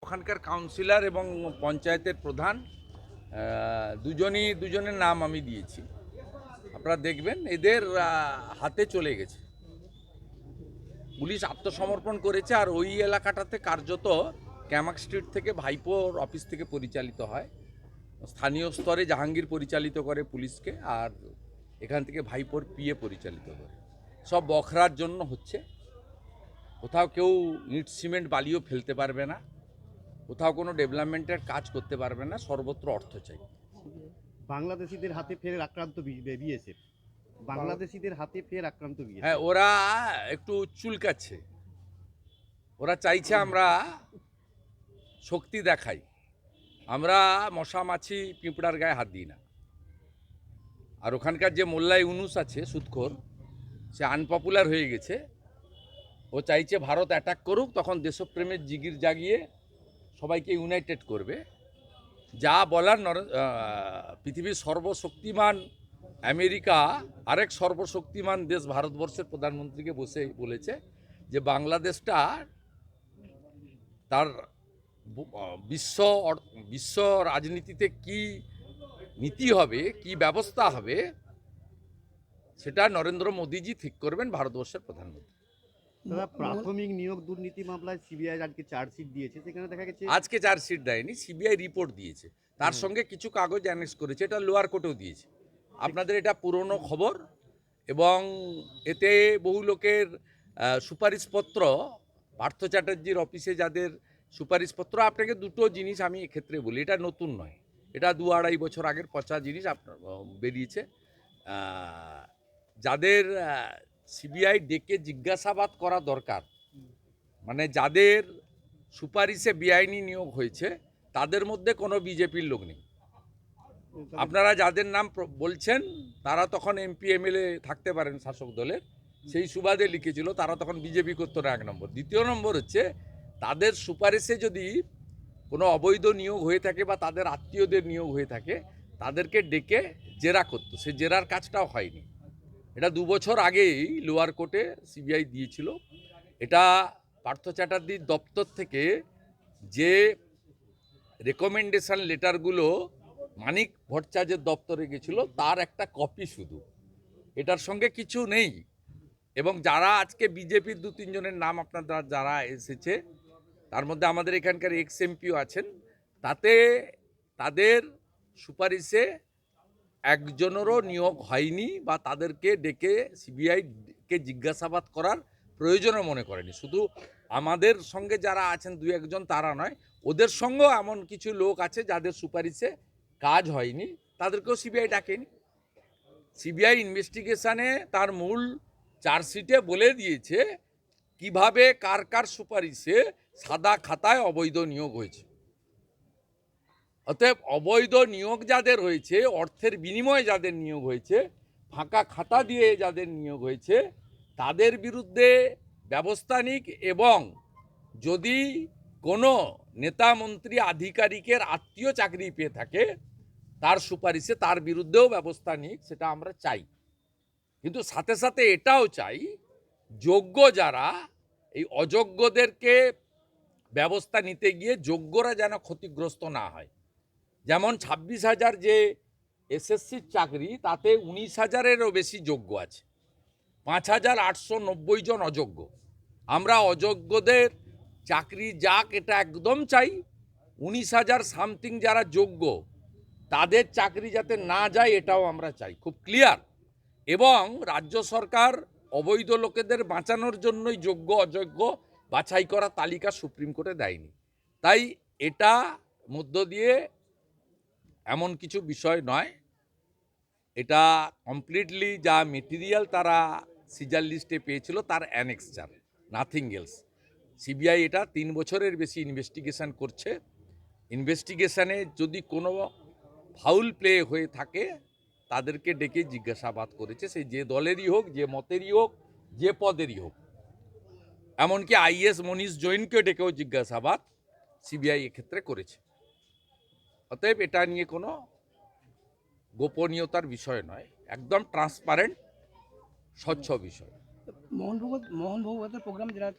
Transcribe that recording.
ওখানকার কাউন্সিলর এবং পঞ্চায়েতের প্রধান দুজনের নাম আমি দিয়েছি। আপনারা দেখবেন এদের হাতে চলে গেছে। পুলিশ আত্মসমর্পণ করেছে। আর ওই এলাকাটাতে কার্যত ক্যামাক স্ট্রিট থেকে ভাইপোর অফিস থেকে পরিচালিত হয়। স্থানীয় স্তরে জাহাঙ্গীর পরিচালিত করে পুলিশকে, আর এখান থেকে ভাইপোর পিএ পরিচালিত করে। সব বখরার জন্য হচ্ছে। কোথাও কেউ ইট সিমেন্ট বালিও ফেলতে পারবে না, কোথাও কোনো ডেভেলপমেন্টের কাজ করতে পারবে না, সর্বত্র অর্থ চাই। বাংলাদেশিদের হাতে ফের আক্রান্ত বিএসএফ। বাংলাদেশিদের হাতে ফের আক্রান্ত বিএসএফ। হ্যাঁ, ওরা একটু চুলকাচ্ছে। ওরা চাইছে আমরা শক্তি দেখাই। আমরা মশা মাছি পিঁপড়ার গায়ে হাত দিই না। আর ওখানকার যে মোল্লা ইউনুস আছে সুদখোর, সে আনপপুলার হয়ে গেছে। ও চাইছে ভারত অ্যাটাক করুক, তখন দেশপ্রেমের জিগির জাগিয়ে সবাইকে ইউনাইটেড করবে। যা বলার পৃথিবীর সর্বশক্তিমান আমেরিকা আরেক সর্বশক্তিমান দেশ ভারতবর্ষের প্রধানমন্ত্রীকে বসে বলেছে যে বাংলাদেশটা তার বিশ্ব রাজনীতিতে কি নীতি হবে, কি ব্যবস্থা হবে, সেটা নরেন্দ্র মোদীজি ঠিক করবেন, ভারতবর্ষের প্রধানমন্ত্রী। দাদা, প্রাথমিক নিয়োগ দুর্নীতি মামলায় সিবিআই আজকে চার্জশিট দিয়েছে। সেখানে দেখা গেছে আজকে চার্জশিট দেয়নি, সিবিআই রিপোর্ট দিয়েছে। তার সঙ্গে কিছু কাগজ অ্যানেক্স করেছে। এটা লোয়ার কোর্টেও দিয়েছে। আপনাদের এটা পুরনো খবর, এবং এতে বহু লোকের সুপারিশপত্র, পার্থ চ্যাটার্জির অফিসে যাদের সুপারিশপত্র, আপনাকে দুটো জিনিস আমি এক্ষেত্রে বলি, এটা নতুন নয়, এটা 2-2.5 বছর আগের পচা জিনিস আপনার বেরিয়েছে। যাদের সিবিআই ডেকে জিজ্ঞাসাবাদ করা দরকার, মানে যাদের সুপারিশে বেআইনি নিয়োগ হয়েছে, তাদের মধ্যে কোনো বিজেপির লোক নেই। আপনারা যাদের নাম বলছেন তারা তখন এমপি এমএলএ থাকতে পারেন শাসক দলের, সেই সুবাদে লিখেছিল, তারা তখন বিজেপি করতো না, 1 নম্বর। দ্বিতীয় নম্বর হচ্ছে, তাদের সুপারিশে যদি কোনো অবৈধ নিয়োগ হয়ে থাকে বা তাদের আত্মীয়দের নিয়োগ হয়ে থাকে, তাদেরকে ডেকে জেরা করতো। সে জেরার কাজটাও হয়নি। এটা 2 বছর আগেই লোয়ার কোর্টে সিবিআই দিয়েছিল। এটা পার্থ চ্যাটার্জির দপ্তর থেকে যে রেকমেন্ডেশন লেটারগুলো মানিক ভট্টাচার্যের দপ্তরে গেছিল, তার একটা কপি শুধু, এটার সঙ্গে কিছু নেই। এবং যারা আজকে বিজেপির 2-3 জনের নাম আপনারা যারা এসেছে, তার মধ্যে আমাদের এখানকার এক্স এমপিও আছেন, তাতে তাদের সুপারিশে একজনেরও নিয়োগ হয়নি বা তাদেরকে ডেকে সিবিআইকে জিজ্ঞাসাবাদ করার প্রয়োজনও মনে করেনি। শুধু আমাদের সঙ্গে যারা আছেন 2-1 জন তারা নয়, ওদের সঙ্গেও এমন কিছু লোক আছে যাদের সুপারিশে কাজ হয়নি, তাদেরকেও সিবিআই ডাকেনি। সিবিআই ইনভেস্টিগেশনে তার মূল চার্জশিটে বলে দিয়েছে কিভাবে কার কার সুপারিশে সাদা খাতায় অবৈধ নিয়োগ হয়েছে। অতএব অবৈধ নিয়োগ যাদের হয়েছে, অর্থের বিনিময়ে যাদের নিয়োগ হয়েছে, ফাঁকা খাতা দিয়ে যাদের নিয়োগ হয়েছে, তাদের বিরুদ্ধে ব্যবস্থা নিক। এবং যদি কোনো নেতা মন্ত্রী আধিকারিকের আত্মীয় চাকরি পেয়ে থাকে, তার সুপারিশে তার বিরুদ্ধেও ব্যবস্থা নিক, সেটা আমরা চাই। কিন্তু সাথে সাথে এটাও চাই, যোগ্য যারা, এই অযোগ্যদেরকে ব্যবস্থা নিতে গিয়ে যোগ্যরা যেন ক্ষতিগ্রস্ত না হয়। যেমন 26,000 যে এসএসসির চাকরি, তাতে 19,000-এরও বেশি যোগ্য আছে, 5,890 জন অযোগ্য। আমরা অযোগ্যদের চাকরি যাক, এটা একদম চাই। 19,000 সামথিং যারা যোগ্য, তাদের চাকরি যাতে না যায়, এটাও আমরা চাই, খুব ক্লিয়ার। এবং রাজ্য সরকার অবৈধ লোকেদের বাঁচানোর জন্যই যোগ্য অযোগ্য বাছাই করা তালিকা সুপ্রিম কোর্টে দেয়নি। তাই এটা মধ্য দিয়ে এমন কিছু বিষয় নয়, এটা কমপ্লিটলি যা মেটেরিয়াল তারা সিজার লিস্টে পেয়েছিল তার অ্যানেক্সচার, নাথিং এলস। সিবিআই এটা 3 বছরের বেশি ইনভেস্টিগেশন করছে। ইনভেস্টিগেশনে যদি কোনো ফাউল প্লে হয়ে থাকে, তাদেরকে ডেকে জিজ্ঞাসাবাদ করেছে, সে যে দলেরই হোক, যে মতেরই হোক, যে পদেরই হোক। এমনকি আইএস মনীষ জৈনকে ডেকেও জিজ্ঞাসাবাদ সিবিআই এক্ষেত্রে করেছে। অতএব এটা নিয়ে কোনো গোপনীয়তার বিষয় নয়, একদম ট্রান্সপারেন্ট, স্বচ্ছ বিষয়। মোহন ভগবতের প্রোগ্রাম যেটা